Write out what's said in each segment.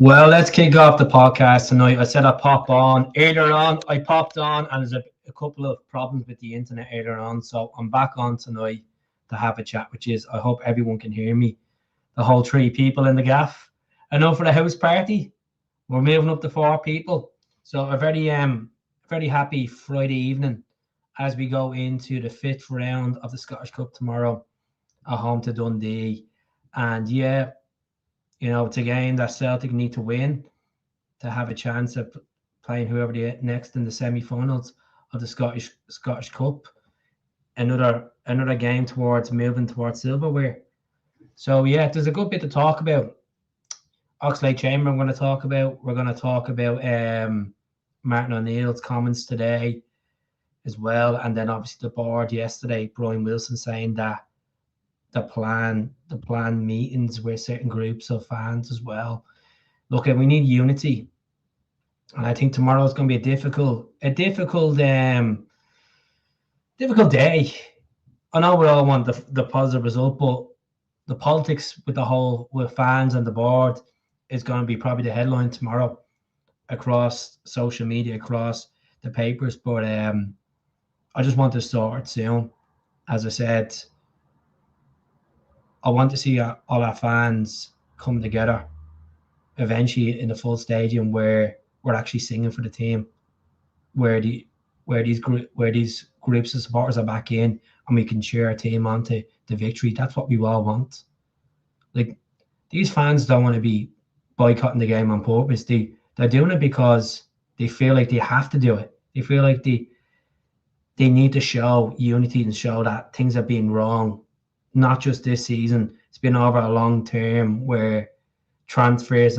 Well, let's kick off the podcast tonight. I said I pop on earlier on. I popped on, and there's a couple of problems with the internet earlier on, so I'm back on tonight to have a chat, which is I hope everyone can hear me. The whole three people in the gaff. I know for the house party, we're moving up to four people, so a very happy Friday evening as we go into the fifth round of the Scottish Cup tomorrow at home to Dundee, and yeah. It's a game that Celtic need to win to have a chance of playing whoever they next in the semi-finals of the Scottish Cup. Another game towards moving towards silverware. So yeah, there's a good bit to talk about. Oxlade-Chamberlain, I'm going to talk about. We're going to talk about Martin O'Neill's comments today as well, and then obviously the board yesterday. Brian Wilson saying that the plan meetings with certain groups of fans as well. Look, we need unity, and I think tomorrow is going to be a difficult day. I know we all want the positive result, but the politics with fans and the board is going to be probably the headline tomorrow across social media, across the papers. But I just want to start soon. As I said, I want to see all our fans come together eventually in a full stadium where we're actually singing for the team, where these groups of supporters are back in and we can cheer our team on to the victory. That's what we all want. Like, these fans don't want to be boycotting the game on purpose. They're doing it because they feel like they have to do it. They feel like they need to show unity and show that things are being wrong. Not just this season. It's been over a long term where transfer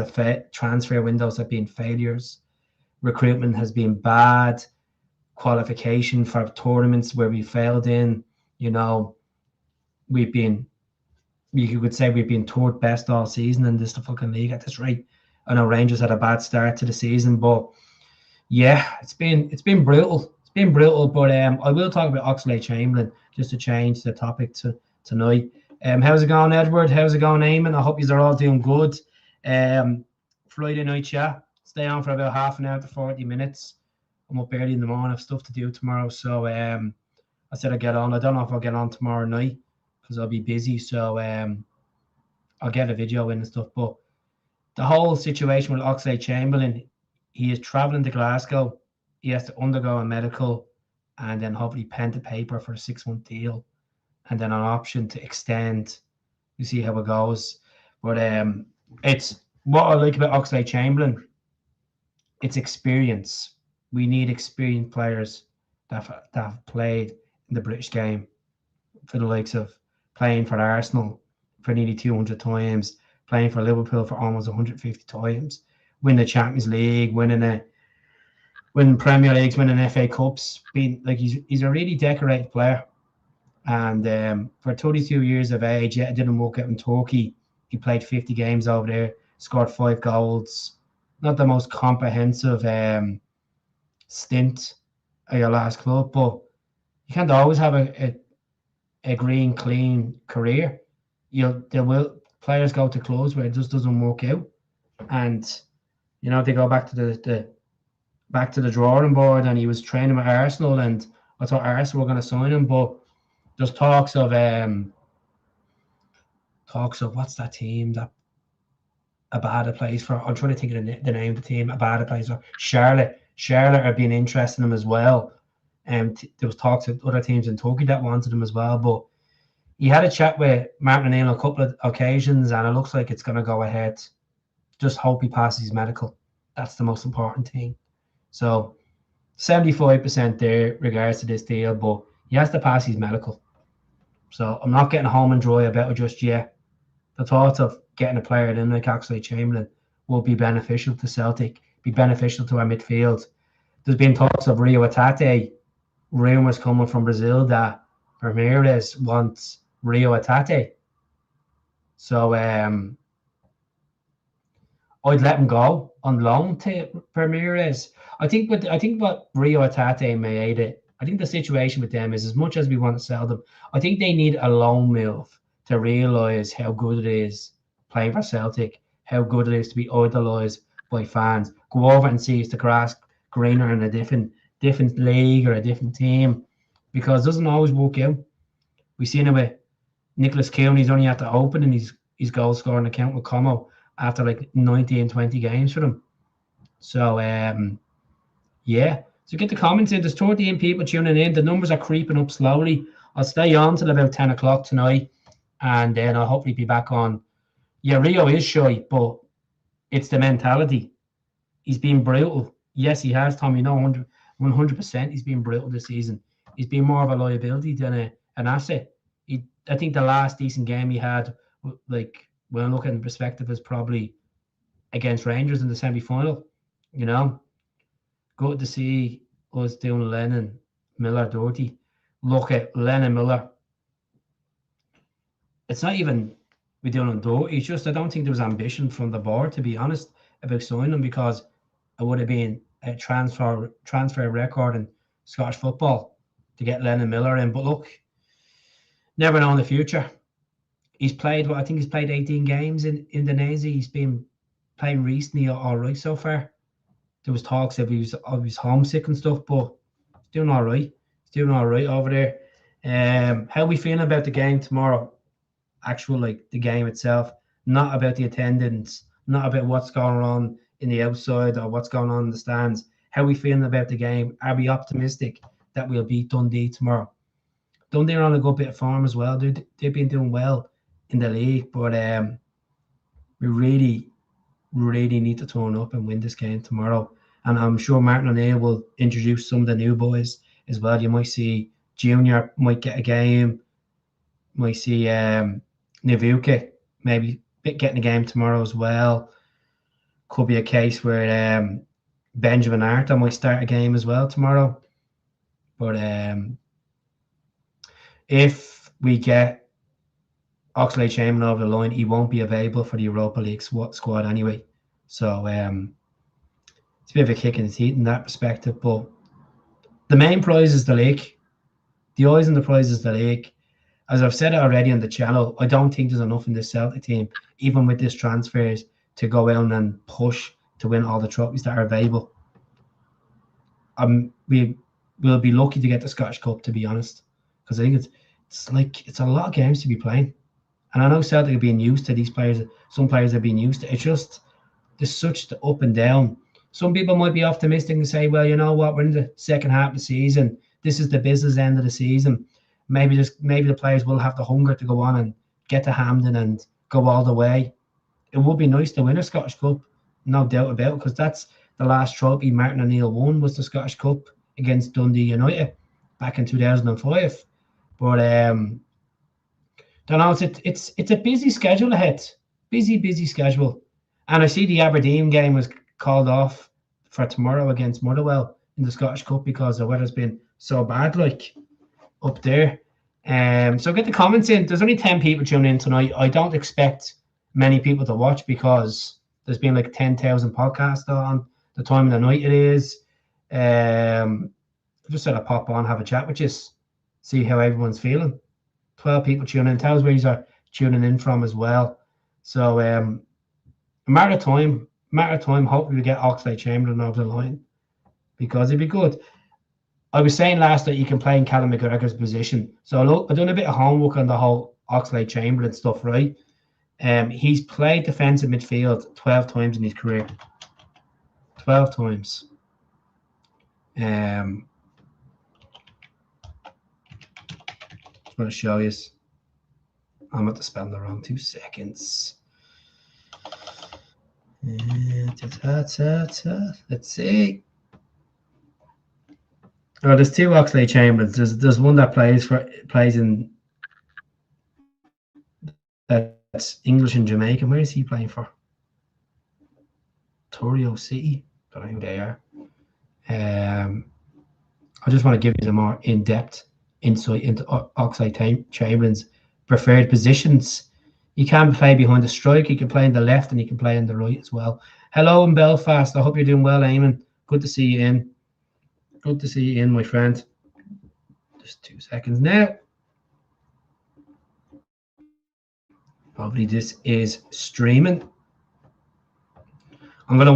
windows have been failures. Recruitment has been bad. Qualification for tournaments where we failed in. You could say we've been third best all season in this fucking league at this rate. I know Rangers had a bad start to the season, but yeah, it's been brutal. It's been brutal, but I will talk about Oxlade-Chamberlain just to change the topic tonight. How's it going, Edward? How's it going, Eamon? I hope you're all doing good. Friday night chat. Stay on for about half an hour to 40 minutes. I'm up early in the morning. I have stuff to do tomorrow. So I said I'd get on. I don't know if I'll get on tomorrow night because I'll be busy. So I'll get a video in and stuff. But the whole situation with Oxlade-Chamberlain, he is travelling to Glasgow. He has to undergo a medical and then hopefully pen to paper for a 6-month deal. And then an option to extend. You see how it goes. But it's what I like about Oxlade-Chamberlain. It's experience. We need experienced players that have played in the British game, for the likes of playing for Arsenal for nearly 200 times, playing for Liverpool for almost 150 times, winning the Champions League, winning Premier Leagues, winning FA Cups. He's a really decorated player. And for 32 years of age, it didn't work out in Turkey. He played 50 games over there, scored 5 goals. Not the most comprehensive stint at your last club, but you can't always have a green, clean career. Players go to clubs where it just doesn't work out, and they go back to the drawing board. And he was training with Arsenal, and I thought Arsenal were going to sign him, but there's talks of what's that team that Abada plays for? I'm trying to think of the name of the team Abada plays for. Charlotte are being interested in him as well. There was talks of other teams in Turkey that wanted him as well. But he had a chat with Martin O'Neill on a couple of occasions, and it looks like it's going to go ahead. Just hope he passes his medical. That's the most important thing. So 75% there regards to this deal, but he has to pass his medical. So I'm not getting home and dry about it just yet. The thought of getting a player in like Oxlade-Chamberlain will be beneficial to Celtic, be beneficial to our midfield. There's been talks of Rio Hatate, rumours coming from Brazil that Ramirez wants Rio Hatate. So I'd let him go on loan to Ramirez. I think what Rio Hatate made it. I think the situation with them is, as much as we want to sell them, I think they need a loan move to realise how good it is playing for Celtic, how good it is to be idolised by fans. Go over and see it's the grass greener in a different league or a different team, because it doesn't always work out. We've seen it with Nicholas Cooney's only had to open in his goal scoring account with Como after like 19, 20 games for them. So yeah. So get the comments in. There's 13 people tuning in. The numbers are creeping up slowly. I'll stay on till about 10 o'clock tonight, and then I'll hopefully be back on. Yeah, Rio is shy, but it's the mentality. He's been brutal. Yes, he has, Tommy. No, 100%. He's been brutal this season. He's been more of a liability than an asset. I think the last decent game he had, like when I look at the perspective, is probably against Rangers in the semi-final. You know, good to see us doing Lennon, Miller, Doherty. Look at Lennon, Miller. It's not even we doing on Doherty. It's just I don't think there was ambition from the board, to be honest, about signing him, because it would have been a transfer record in Scottish football to get Lennon Miller in. But look, never know in the future. He's played, I think he's played 18 games in Indonesia. He's been playing recently all right so far. There was talks that he was homesick and stuff, but he's doing all right. He's doing all right over there. How are we feeling about the game tomorrow? Actual, like the game itself, not about the attendance, not about what's going on in the outside or what's going on in the stands. How are we feeling about the game? Are we optimistic that we'll beat Dundee tomorrow? Dundee are on a good bit of form as well. They've been doing well in the league, but we really need to turn up and win this game tomorrow. And I'm sure Martin O'Neill will introduce some of the new boys as well. You might see Junior might get a game. Might see Navuka maybe getting a game tomorrow as well. Could be a case where Benjamin Arthur might start a game as well tomorrow. But if we get Oxlade-Chamberlain over the line, he won't be available for the Europa League squad anyway. So it's a bit of a kick in the teeth in that perspective. But the main prize is the league. The eyes on the prize is the league. As I've said it already on the channel, I don't think there's enough in this Celtic team, even with this transfers, to go out and push to win all the trophies that are available. We will be lucky to get the Scottish Cup, to be honest, because I think it's a lot of games to be playing. And I know Celtic are being used to these players. Some players are being used to. It's just there's such the up and down. Some people might be optimistic and say, well, you know what, we're in the second half of the season. This is the business end of the season. Maybe the players will have the hunger to go on and get to Hampden and go all the way. It would be nice to win a Scottish Cup, no doubt about it, because that's the last trophy Martin O'Neill won, was the Scottish Cup against Dundee United back in 2005. But don't know, it's a busy schedule ahead. Busy schedule. And I see the Aberdeen game was called off for tomorrow against Motherwell in the Scottish Cup because the weather's been so bad, like, up there. So get the comments in. There's only 10 people tuning in tonight. I don't expect many people to watch because there's been like 10,000 podcasts on the time of the night it is. I just said I'd pop on, have a chat with you, see how everyone's feeling. 12 people tuning in. Tell us where you are tuning in from as well. So a matter of time. Hopefully we get Oxlade-Chamberlain over the line, because it'd be good. I was saying last night you can play in Callum McGregor's position. So look, I've done a bit of homework on the whole Oxlade-Chamberlain stuff, right? He's played defensive midfield 12 times in his career. 12 times. I'm going to show you. I'm going to spell the wrong 2 seconds. Let's see. Oh, there's 2 Oxlade-Chamberlains. There's one that plays in that's English and Jamaican. Where is he playing for? Torio City. Don't know who they are. I just want to give you some more in-depth insight into Oxlade-Chamberlain's preferred positions. He can play behind the strike. He can play in the left and he can play in the right as well. Hello in Belfast. I hope you're doing well, Eamon. Good to see you in. Good to see you in, my friend. Just 2 seconds now. Hopefully this is streaming. I'm gonna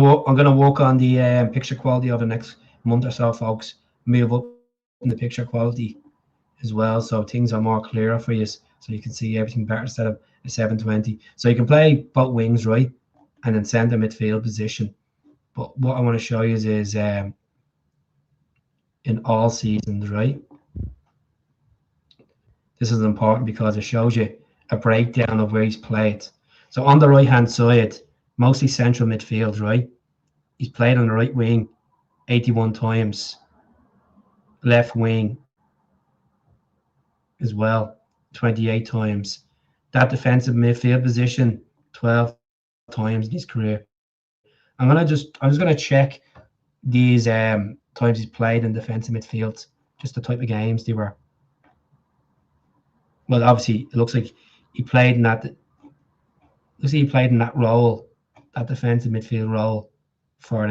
work on the picture quality over the next month or so, folks. Move up in the picture quality as well, so things are more clearer for you, so you can see everything better instead of a 720. So you can play both wings, right, and then centre midfield position. But what I want to show you is in all seasons, right? This is important because it shows you a breakdown of where he's played. So on the right hand side, mostly central midfield, right? He's played on the right wing 81 times, left wing as well 28 times. That defensive midfield position 12 times in his career. I'm just gonna check these times he's played in defensive midfield, just the type of games they were. Well, obviously it looks like he played in that. Looks like he played in that role, that defensive midfield role for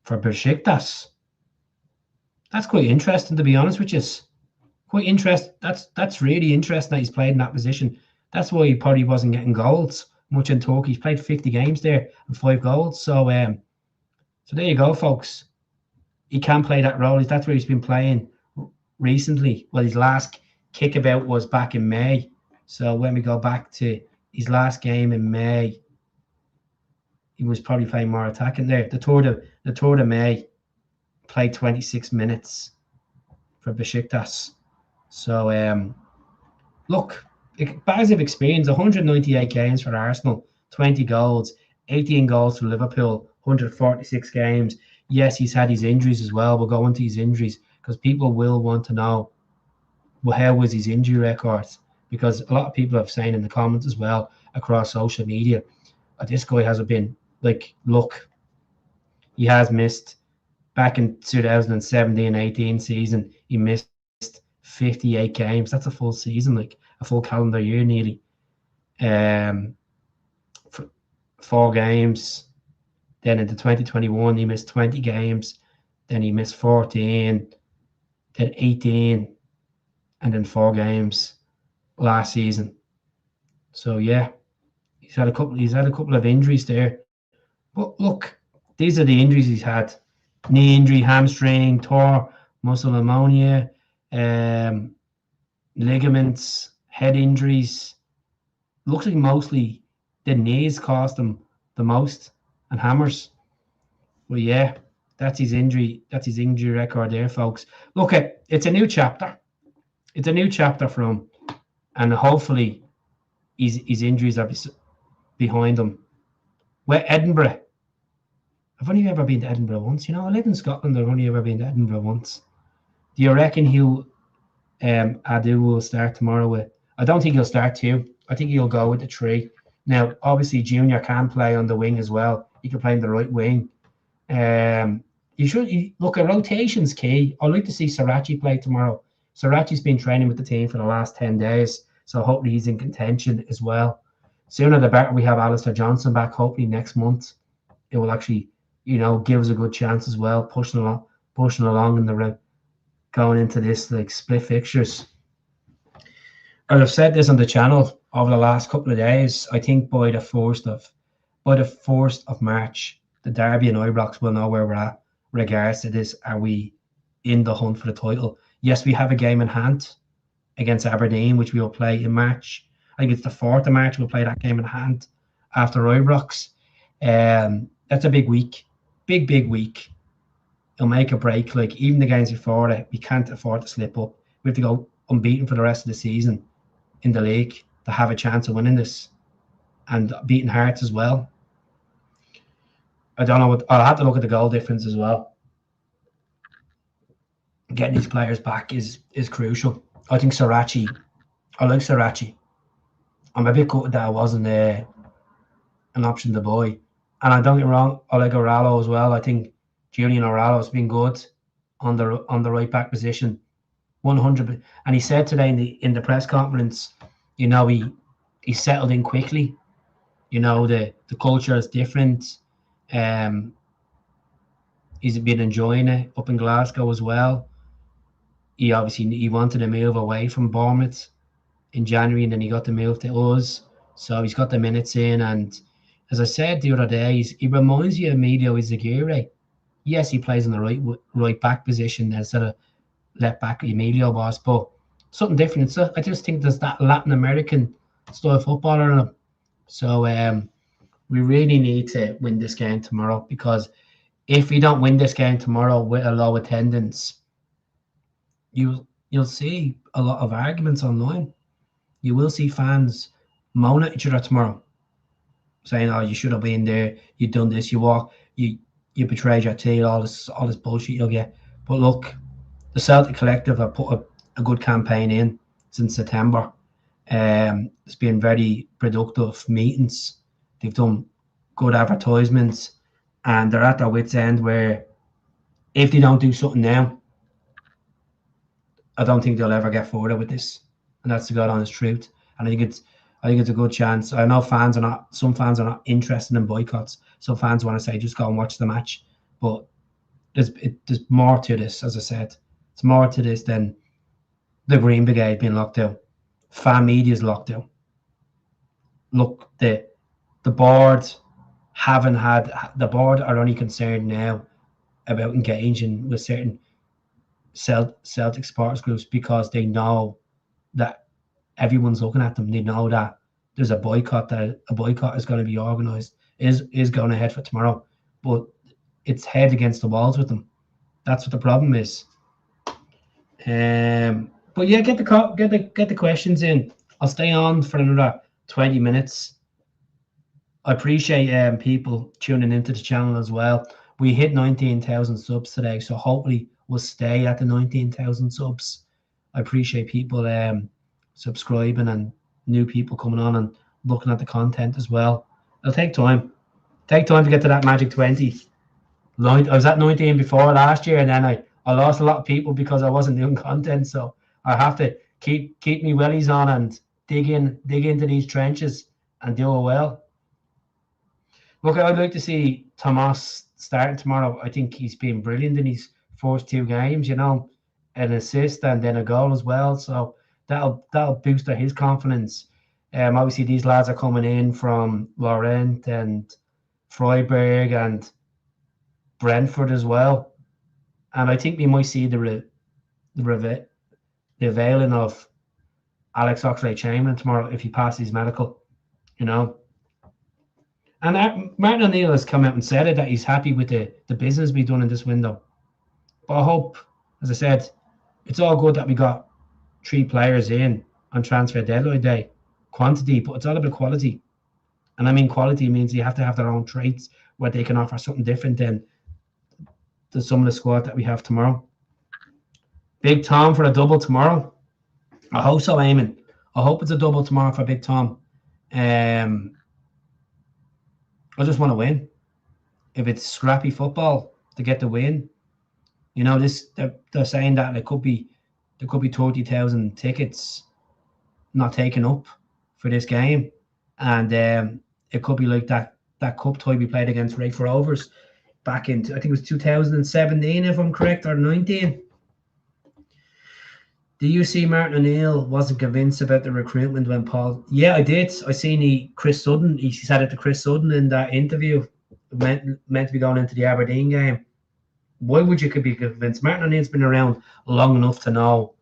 Besiktas. That's quite interesting, to be honest with you. Quite interesting. That's really interesting that he's played in that position. That's why he probably wasn't getting goals much in Turkey. He's played 50 games there and 5 goals. So so there you go, folks. He can play that role. That's where he's been playing recently. Well, his last kickabout was back in May. So when we go back to his last game in May, he was probably playing more attacking there. The 3rd of May, played 26 minutes for Besiktas. So look, massive experience. 198 games for Arsenal, 20 goals, 18 goals for Liverpool, 146 games. Yes, he's had his injuries as well. We'll go into his injuries because people will want to know, well, how was his injury record? Because a lot of people have saying in the comments as well across social media, this guy hasn't been, like, look, he has missed. Back in 2017-18 season, he missed 58 games. That's a full season, like a full calendar year nearly. 4 games. Then into 2021, he missed 20 games. Then he missed 14, then 18, and then 4 games last season. So yeah, he's had a couple of injuries there. But look, these are the injuries he's had: knee injury, hamstring, tore muscle pneumonia, ligaments, head injuries. Looks like mostly the knees cost him the most, and hammers. Well, yeah, that's his injury record there, folks. Look, it's a new chapter. It's a new chapter for him, and hopefully his injuries are behind him. Where Edinburgh? I've only ever been to Edinburgh once. I live in Scotland. I've only ever been to Edinburgh once. Do you reckon Adu will start tomorrow with? I don't think he'll start 2. I think he'll go with the 3. Now, obviously, Junior can play on the wing as well. He can play on the right wing. Look, a rotation's key. I'd like to see Sarachi play tomorrow. Sarachi's been training with the team for the last 10 days, so hopefully he's in contention as well. Sooner the better. We have Alistair Johnson back, hopefully next month. It will actually, give us a good chance as well, pushing along in the route, going into this like split fixtures. I've said this on the channel over the last couple of days. I think by the 1st of March, the Derby and Ibrox will know where we're at regards to this. Are we in the hunt for the title? Yes, we have a game in hand against Aberdeen, which we'll play in March. I think it's the 4th of March we'll play that game in hand after Ibrox. That's a big week. Big week. It'll make a break. Like, even the games before it, we can't afford to slip up. We have to go unbeaten for the rest of the season in the league to have a chance of winning this, and beating Hearts as well. I don't know I'll have to look at the goal difference as well. Getting these players back is crucial. I like Sarachi. I'm a bit gutted that I wasn't an option to buy. And I don't get me wrong, I like Oralo as well. I think Julian Oralo's been good on the right back position, 100%. And he said today in the press conference, he settled in quickly. The culture is different. He's been enjoying it up in Glasgow as well. He wanted to move away from Bournemouth in January, and then he got the move to us. So he's got the minutes in, and as I said the other day, he reminds you of Emilio Izaguirre. Yes, he plays in the right back position instead of left back Emilio was, but something different. So I just think there's that Latin American style footballer in him. So we really need to win this game tomorrow, because if we don't win this game tomorrow with a low attendance, you'll see a lot of arguments online. You will see fans moan at each other tomorrow, saying, "Oh, you should have been there. You've done this. You betrayed your team. All this bullshit you'll get." But look, the Celtic Collective have put a good campaign in since September. It's been very productive meetings. They've done good advertisements, and they're at their wits' end. Where if they don't do something now, I don't think they'll ever get further with this, and that's the God honest truth. And I think it's a good chance. I know some fans are not interested in boycotts. Some fans want to say just go and watch the match, but there's more to this. As I said, it's more to this than the Green Brigade being locked out. Fan media's locked out. Look, the board are only concerned now about engaging with certain Celtic sports groups because they know that everyone's looking at them. They know that there's a boycott is going to be organised, is going ahead for tomorrow, but it's head against the walls with them. That's what the problem is. But yeah, get the questions in. I'll stay on for another 20 minutes. I appreciate people tuning into the channel as well. We hit 19,000 subs today, so hopefully we'll stay at the 19,000 subs. I appreciate people subscribing and new people coming on and looking at the content as well. It'll take time. To get to that magic 20. I was at 19 before last year, and then I lost a lot of people because I wasn't doing content. So I have to keep me wellies on and dig into these trenches and do it well. Look, I'd like to see Tomas starting tomorrow. I think he's been brilliant in his first two games, an assist and then a goal as well. So that'll boost his confidence. Obviously these lads are coming in from Laurent and Freiburg and Brentford as well. And I think we might see the availing of Alex Oxlade-Chamberlain tomorrow if he passes his medical, And Martin O'Neill has come out and said that he's happy with the business we've done in this window. But I hope, as I said, it's all good that we got 3 players in on transfer deadline day. Quantity, but it's all about quality. And I mean quality means you have to have their own traits where they can offer something different than some of the squad that we have tomorrow. Big Tom for a double tomorrow. I hope so, Eamon. I hope it's a double tomorrow for Big Tom. I just want to win. If it's scrappy football to get the win, they're saying that there could be 30,000 tickets not taken up for this game, and it could be like that cup tie we played against Rafe Rovers back in, I think it was 2017, if I'm correct, or 19. Do you see Martin O'Neill wasn't convinced about the recruitment when Paul? Yeah, I did. I seen Chris Sutton. He said it to Chris Sutton in that interview. Meant to be going into the Aberdeen game. Why would you be convinced? Martin O'Neill's been around long enough to know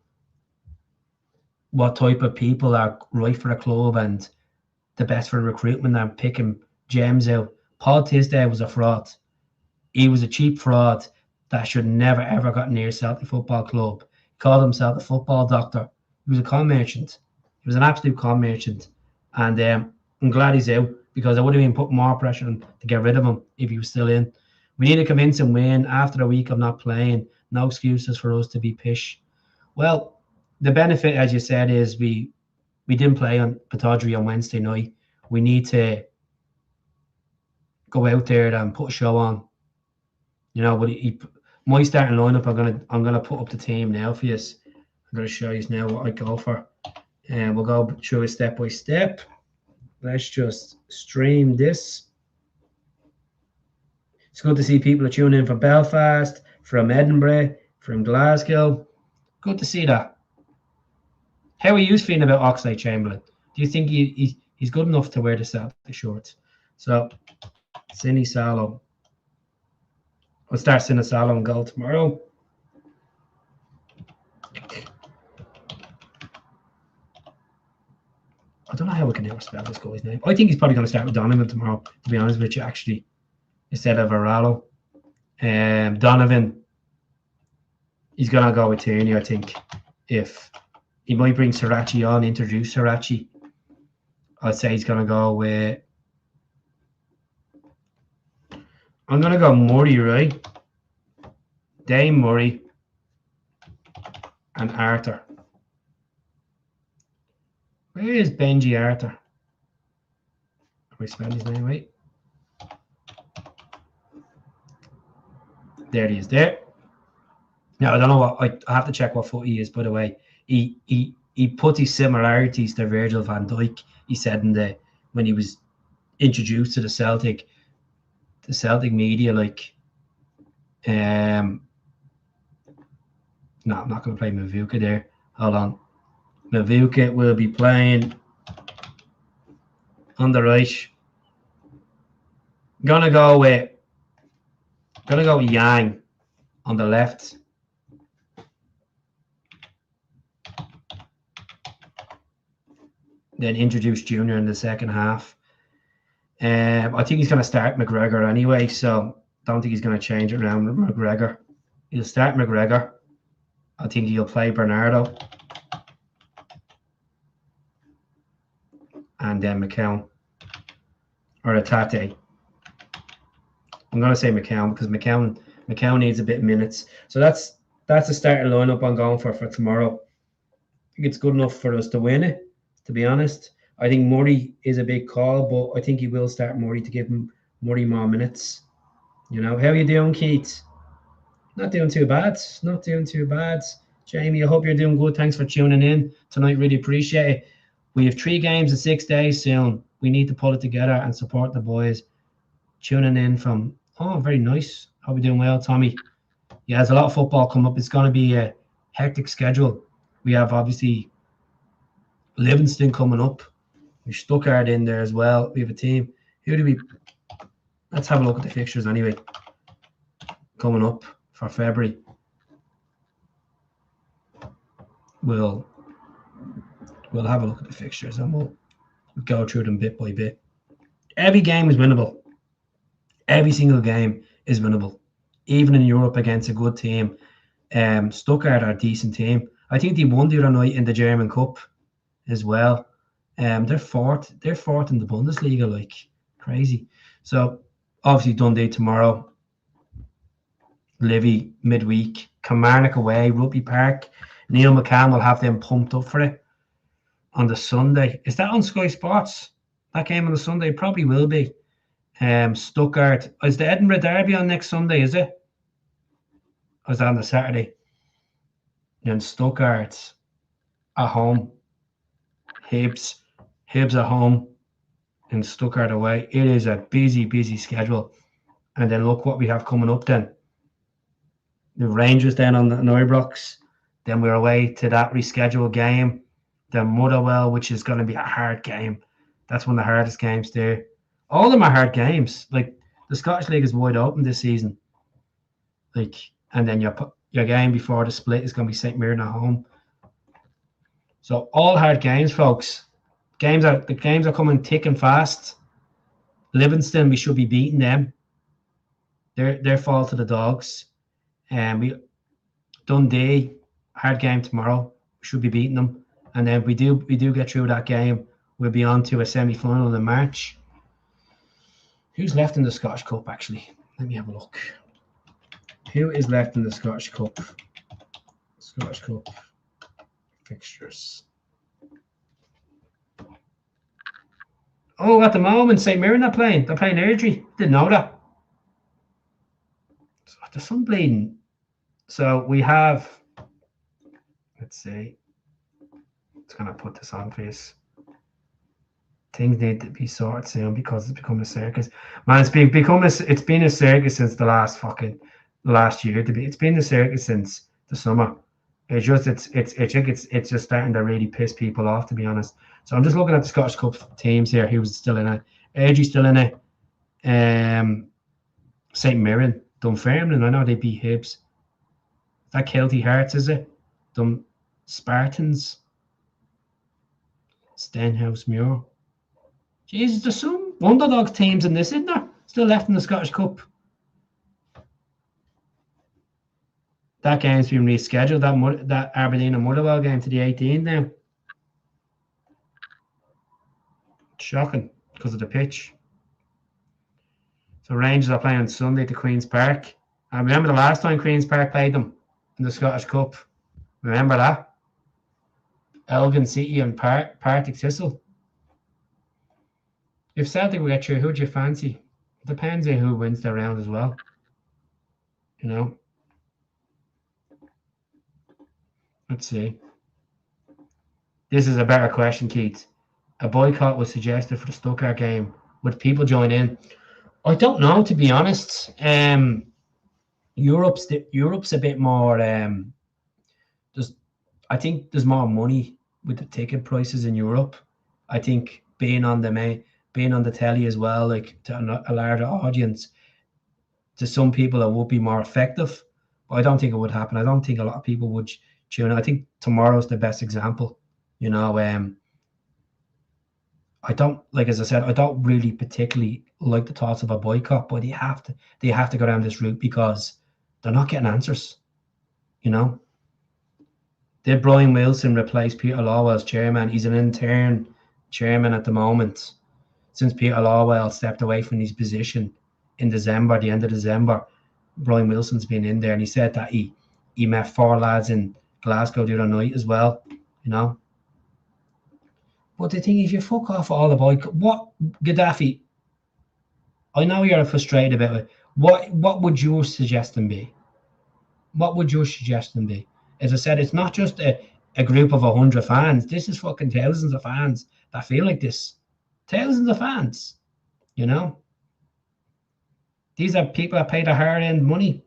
what type of people are right for a club and the best for recruitment and picking gems out. Paul Tisdale was a fraud. He was a cheap fraud that should never ever got near Celtic Football Club. Called himself a football doctor. He was a con merchant. He was an absolute con merchant. And I'm glad he's out, because I would have been putting more pressure on to get rid of him if he was still in. We need to convince him win after a week of not playing. No excuses for us to be pish. Well, the benefit, as you said, is we didn't play on Pittodrie on Wednesday night. We need to go out there and put a show on. But my starting lineup, I'm gonna put up the team now for you. I'm gonna show you now what I go for, and we'll go through it step by step. Let's just stream this. It's good to see people are tuning in from Belfast, from Edinburgh, from Glasgow. Good to see that. How are you feeling about Oxlade-Chamberlain? Do you think he's good enough to wear the Celtic shorts? So, Sinisalo. I'll start Sinisalo and goal tomorrow. I don't know how we can ever spell this guy's name. I think he's probably going to start with Donovan tomorrow, to be honest with you, actually, instead of Aralo. Donovan, he's going to go with Tierney, I think. If he might bring Srirachi on, introduce Srirachi, I'd say he's going to go with... I'm going to go Murray, right? Dame Murray and Arthur. Where is Benji Arthur? Have we spelled his name right? There he is there. Now, I don't know what... I have to check what foot he is, by the way. He put his similarities to Virgil van Dijk, he said when he was introduced to the Celtic media, like... No, I'm not going to play Mavuka there. Hold on. Mavuka will be playing on the right. Gonna go with Yang on the left. Then introduce Junior in the second half. I think he's going to start McGregor anyway, so don't think he's going to change it around with McGregor. He'll start McGregor. I think he'll play Bernardo. And then McCown. Or Atate. I'm going to say McCown because McCown needs a bit of minutes. So that's the starting lineup I'm going for tomorrow. I think it's good enough for us to win it, to be honest. I think Murray is a big call, but I think he will start Murray to give Murray more minutes. You know, how are you doing, Keith? Not doing too bad. Not doing too bad. Jamie, I hope you're doing good. Thanks for tuning in tonight. Really appreciate it. We have 3 games in 6 days soon. We need to pull it together and support the boys. Tuning in from... Oh, very nice. Hope you're doing well, Tommy. Yeah, there's a lot of football coming up. It's going to be a hectic schedule. We have, obviously, Livingston coming up. We've Stuttgart in there as well. We have a team. Who do we... Let's have a look at the fixtures anyway. Coming up for February. We'll have a look at the fixtures and we'll go through them bit by bit. Every game is winnable. Every single game is winnable. Even in Europe against a good team. Stuttgart are a decent team. I think they won the other night in the German Cup as well. They're fourth in the Bundesliga, like crazy. So obviously Dundee tomorrow. Livy midweek. Kilmarnock away, Rugby Park. Neil McCann will have them pumped up for it on the Sunday. Is that on Sky Sports? That game on the Sunday? Probably will be. Stuttgart. Is the Edinburgh Derby on next Sunday, is it? Or is that on the Saturday? And Stuttgart at home. Hibs at home and Stuttgart away. It is a busy schedule. And then look what we have coming up then. The Rangers then on the Ibrox. Then we're away to that rescheduled game. Then Motherwell, which is going to be a hard game. That's one of the hardest games there. All of them are hard games. Like, the Scottish League is wide open this season. Like, and then your game before the split is going to be St. Mirren at home. So all hard games, folks. The games are coming thick and fast. Livingston, we should be beating them. They're fall to the dogs. And Dundee, hard game tomorrow. We should be beating them. And then if we do get through that game, we'll be on to a semi-final in March. Who's left in the Scottish Cup, actually? Let me have a look. Who is left in the Scottish Cup? Scottish Cup fixtures. Oh, at the moment, St. Mirren are playing. They're playing Airdrie. Didn't know that. So there's some bleeding. So we have... Let's see. It's going to put this on for you. Things need to be sorted soon because it's become a circus. Man, it's been a circus since the last year. It's been a circus since the summer. It's just starting to really piss people off, to be honest. So I'm just looking at the Scottish Cup teams here. Who's still in it? Airdrie's still in it. St Mirren, Dunfermline. I know they beat Hibs. That Kelty Hearts, is it? Spartans. Stenhouse Muir. Jesus, there's some underdog teams in this, isn't there? Still left in the Scottish Cup. That game's been rescheduled, that Aberdeen and Motherwell game, to the 18th now. Shocking, because of the pitch. So Rangers are playing on Sunday to Queen's Park. I remember the last time Queen's Park played them in the Scottish Cup. Remember that? Elgin City and Partick Thistle. If Celtic will get through, who'd you fancy? Depends on who wins the round as well. You know? Let's see. This is a better question, Keith. A boycott was suggested for the Stuttgart game. Would people join in? I don't know, to be honest. Europe's a bit more. I think there's more money with the ticket prices in Europe. I think being on the telly as well, like to a larger audience, to some people it would be more effective. But I don't think it would happen. I don't think a lot of people would tune in. I think tomorrow's the best example. You know, I don't, like, as I said, I don't really particularly like the thoughts of a boycott, but they have to go down this route because they're not getting answers. You know, did Brian Wilson replace Peter Lawwell as chairman? He's an intern chairman at the moment. Since Peter Lawwell stepped away from his position in December, the end of December, Brian Wilson's been in there, and he said that he met 4 lads in Glasgow the other night as well. You know. But the thing is, you fuck off all the boycott. What, Gaddafi? I know you're frustrated about it. What would your suggestion be? What would your suggestion be? As I said, it's not just a group of 100 fans. This is fucking thousands of fans that feel like this. Thousands of fans. You know? These are people that pay their hard-earned money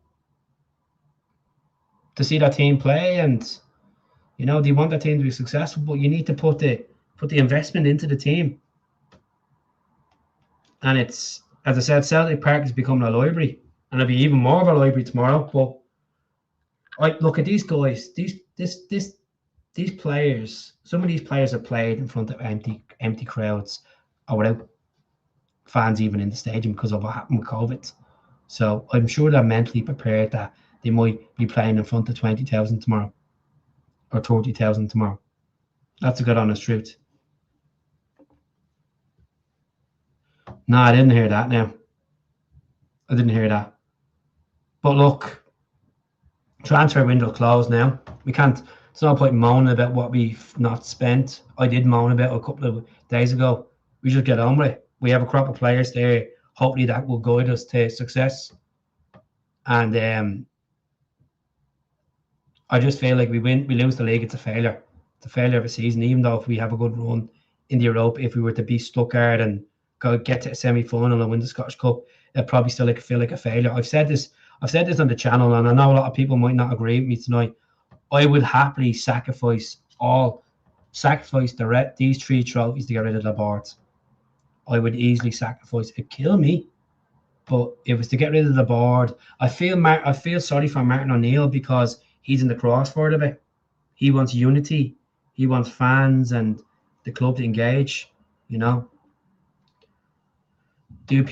to see their team play, and you know, they want their team to be successful, but you need to put the investment into the team. And it's, as I said, Celtic Park is becoming a library, and it'll be even more of a library tomorrow. But I look at these guys, these players. Some of these players have played in front of empty crowds, or without fans even in the stadium because of what happened with COVID. So I'm sure they're mentally prepared that they might be playing in front of 20,000 tomorrow, or 30,000 tomorrow. That's a good honest truth. No, I didn't hear that now. I didn't hear that. But look, transfer window closed now. We can't, it's no point moaning about what we've not spent. I did moan about it a couple of days ago. We just get on with it. We have a crop of players there. Hopefully that will guide us to success. And I just feel like we lose the league, it's a failure. It's a failure of a season, even though if we have a good run in the Europe, if we were to beat Stuttgart and get to a semi-final and win the Scottish Cup, it'd probably still feel like a failure. I've said this on the channel, and I know a lot of people might not agree with me tonight. I would happily sacrifice these 3 trophies to get rid of the board. I would easily sacrifice it. Kill me, but if it was to get rid of the board, I feel sorry for Martin O'Neill because he's in the crossfire of it. He wants unity. He wants fans and the club to engage. You know. Do you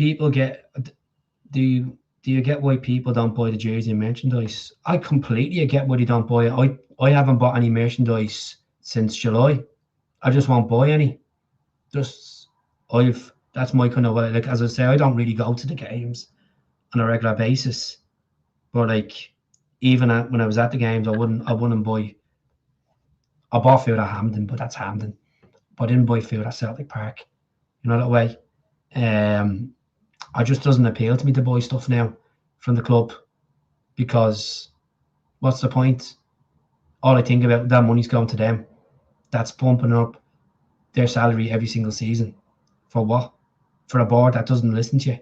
get why people don't buy the jersey and merchandise? I completely get why they don't buy it. I haven't bought any merchandise since July. I just won't buy any. That's my kind of way. Like, as I say, I don't really go to the games on a regular basis. But like, even when I was at the games, I wouldn't buy. I bought food at Hampden, but that's Hampden. But I didn't buy food at Celtic Park. You know that way. It just doesn't appeal to me to buy stuff now from the club, because what's the point? All I think about, that money's going to them. That's pumping up their salary every single season. For what? For a board that doesn't listen to you.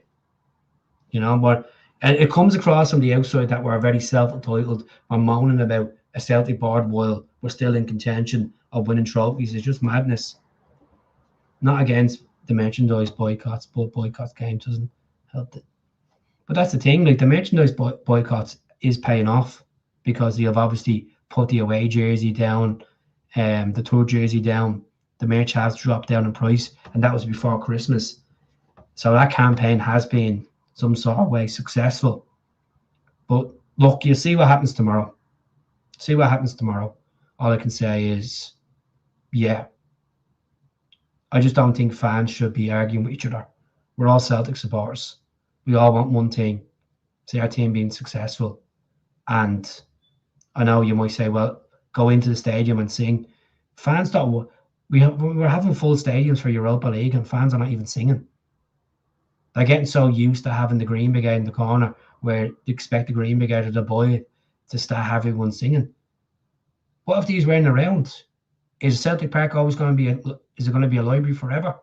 You know, but and it comes across from the outside that we're very self-entitled. We're moaning about a Celtic board while we're still in contention of winning trophies. It's just madness. Not against the merchandise boycotts, but boycott games doesn't helped it. But that's the thing, like the merchandise boycotts is paying off because you've obviously put the away jersey down, the third jersey down. The merch has dropped down in price, and that was before Christmas. So that campaign has been some sort of way successful. But look, you see what happens tomorrow. See what happens tomorrow. All I can say is, yeah, I just don't think fans should be arguing with each other. We're all Celtic supporters. We all want one thing, see our team being successful. And I know you might say, well, go into the stadium and sing. Fans don't. We're having full stadiums for Europa League, and fans are not even singing. They're getting so used to having the Green Brigade in the corner, where you expect the Green Brigade or the boy to start having everyone singing. What if these weren't around? Is Celtic Park always going to be? Is it going to be a library forever?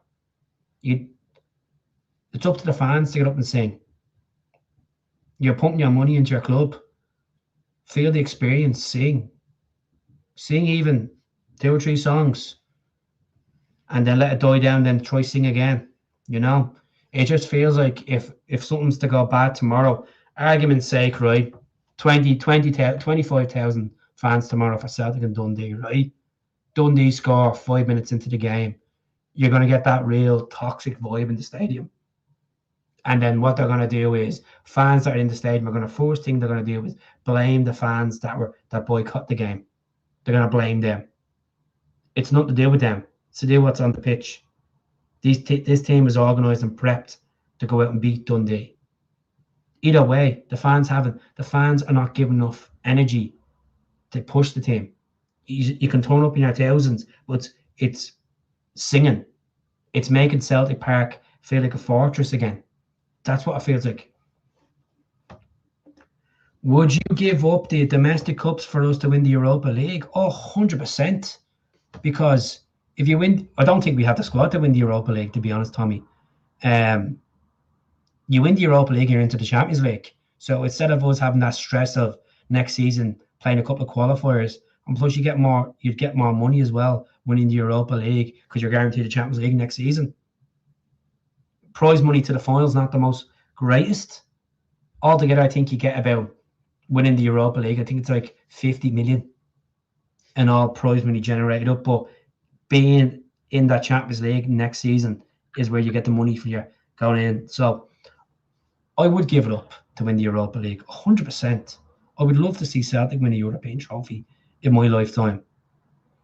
It's up to the fans to get up and sing. You're pumping your money into your club. Feel the experience. Sing even 2 or 3 songs, and then let it die down. Then try sing again. You know, it just feels like if something's to go bad tomorrow, argument's sake, right? 25,000 fans tomorrow for Celtic and Dundee, right? Dundee score 5 minutes into the game. You're going to get that real toxic vibe in the stadium. And then what they're going to do is fans that are in the stadium are going to, first thing they're going to do is blame the fans that boycott the game. They're going to blame them. It's nothing to do with them. It's to do what's on the pitch. This team is organised and prepped to go out and beat Dundee. Either way, the fans are not giving enough energy to push the team. You can turn up in your thousands, but it's singing. It's making Celtic Park feel like a fortress again. That's what it feels like. Would you give up the domestic cups for us to win the Europa League? Oh, 100%. Because if you win, I don't think we have the squad to win the Europa League, to be honest, Tommy. You win the Europa League, you're into the Champions League. So instead of us having that stress of next season playing a couple of qualifiers, and plus you'd get more money as well winning the Europa League because you're guaranteed the Champions League next season. Prize money to the finals, not the most greatest. Altogether, I think you get about winning the Europa League. I think it's like 50 million and all prize money generated up. But being in that Champions League next season is where you get the money for your going in. So I would give it up to win the Europa League, 100%. I would love to see Celtic win a European trophy in my lifetime.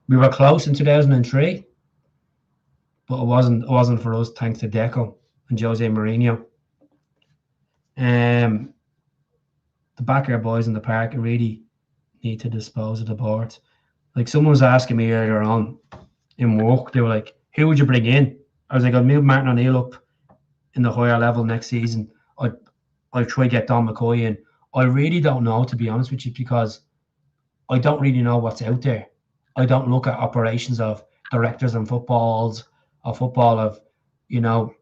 We were close in 2003, but it wasn't for us, thanks to Deco and Jose Mourinho. The backer boys in the park really need to dispose of the board. Like someone was asking me earlier on in work, they were like, who would you bring in? I was like, I'd move Martin O'Neill up in the higher level next season. I'll try to get Don McCoy in. I really don't know, to be honest with you, because I don't really know what's out there. I don't look at operations of directors and football of, you know,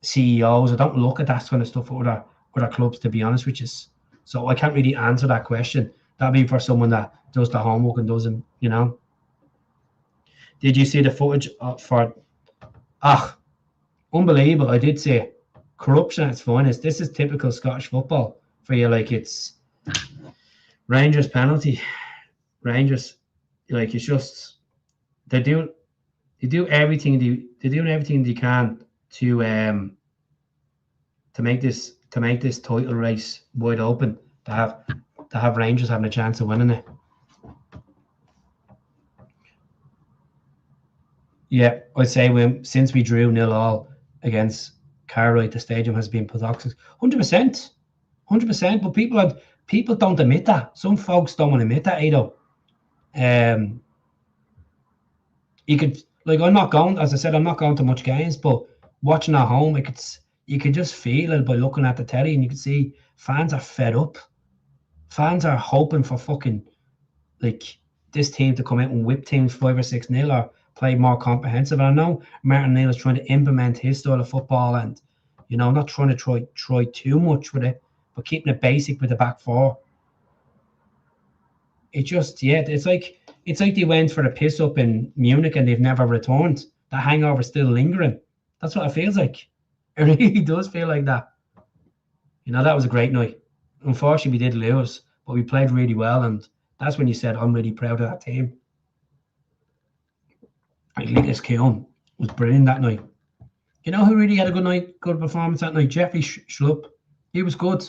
CEOs. I don't look at that kind of stuff for other clubs, to be honest with you. So I can't really answer that question. That'd be for someone that does the homework and doesn't, you know. Did you see the footage for... unbelievable. I did see it. Corruption at its finest. This is typical Scottish football for you. Like, it's Rangers penalty. Rangers, like, it's just they do everything they're doing everything they can to make this title race wide open, to have Rangers having a chance of winning it. Yeah, I'd say since we drew 0-0 against Cartwright, the stadium has been toxic. 100%. But people don't admit that. Some folks don't want to admit that, Ado. You could, like, I'm not going, as I said, I'm not going to much games, but watching at home, you could just feel it by looking at the telly, and you can see fans are fed up. Fans are hoping for fucking, like, this team to come out and whip teams 5 or 6-0 or play more comprehensive. And I know Martin O'Neill is trying to implement his style of football and, you know, not trying to try too much with it, but keeping it basic with the back four. It just, yeah, it's like they went for a piss up in Munich and they've never returned. The hangover's still lingering. That's what it feels like. It really does feel like that. You know, that was a great night. Unfortunately, we did lose, but we played really well, and that's when you said, I'm really proud of that team. Like, Lucas Keown was brilliant that night. You know who really had a good night, good performance that night? Jeffrey Schlupp. He was good.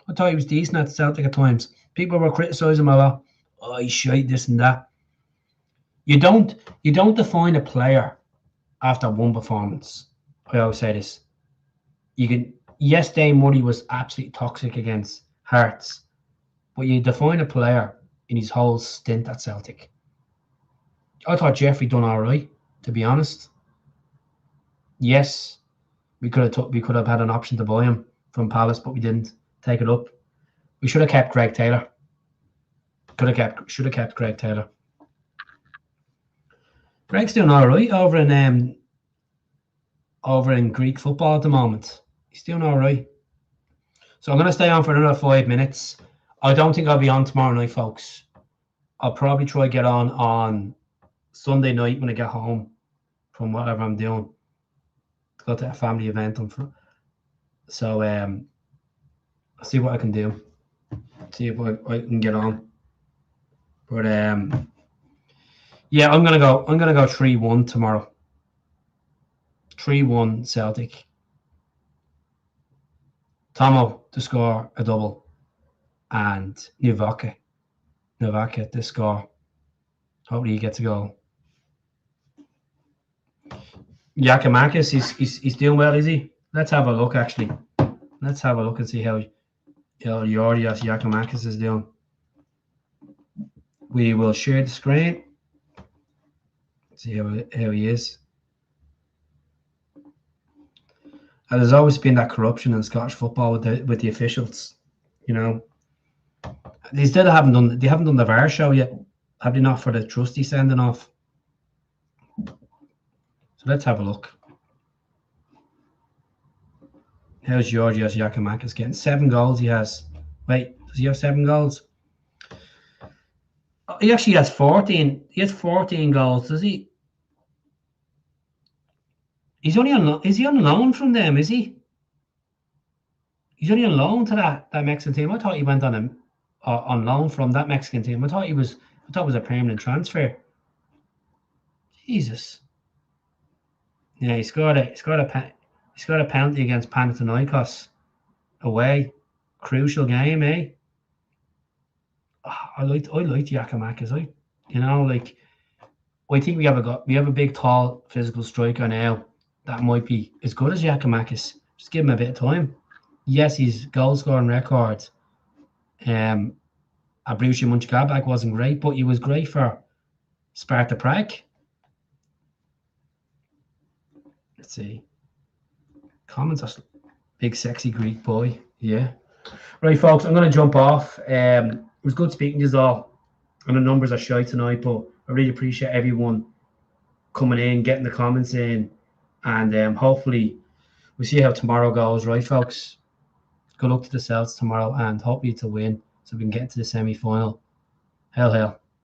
I thought he was decent at Celtic at times. People were criticising him a lot. Oh, he's shite, this and that. You don't define a player after one performance. I always say this. Yes, Dane Murray was absolutely toxic against Hearts, but you define a player in his whole stint at Celtic. I thought Jeffrey done all right, to be honest. Yes, we could have had an option to buy him from Palace, but we didn't take it up. We should have kept Greg Taylor. Should have kept Greg Taylor. Greg's doing all right over in Greek football at the moment. He's doing all right. So I'm going to stay on for another 5 minutes. I don't think I'll be on tomorrow night, folks. I'll probably try to get on Sunday night when I get home from whatever I'm doing. To go to a family event. So I'll see what I can do. See if I can get on. But yeah, I'm gonna go 3-1 tomorrow. 3-1 Celtic. Tomo to score a double, and Novaka to score. Hopefully he gets a goal. Giakoumakis, he's doing well, is he? Let's have a look. Actually, let's have a look and see how Georgios Giakoumakis is doing. We will share the screen. See how he is. And there's always been that corruption in Scottish football with the officials. You know, they still haven't done the VAR show yet, have they not, for the trustee sending off? So let's have a look. How's Georgios Giakoumakis getting? 7 goals he has. Wait, does he have 7 goals? Oh, he actually has 14. He has 14 goals, does he? He's only on. Is he on loan from them? Is he? He's only on loan to that Mexican team. I thought he went on loan from that Mexican team. I thought it was a permanent transfer. Jesus. Yeah, he scored a penalty against Panathinaikos away. Crucial game, eh? Oh, I liked Giakoumakis. I think we have a big, tall, physical striker now that might be as good as Giakoumakis. Just give him a bit of time. Yes, his goal scoring record at Borussia Mönchengladbach wasn't great, but he was great for Sparta Prague. Let's see. Comments are big, sexy Greek boy. Yeah. Right, folks, I'm going to jump off. It was good speaking to you all. And the numbers are shy tonight, but I really appreciate everyone coming in, getting the comments in, and hopefully we'll see how tomorrow goes, right, folks? Good luck to the Celts tomorrow, and hopefully it's a win so we can get to the semi-final. Hell.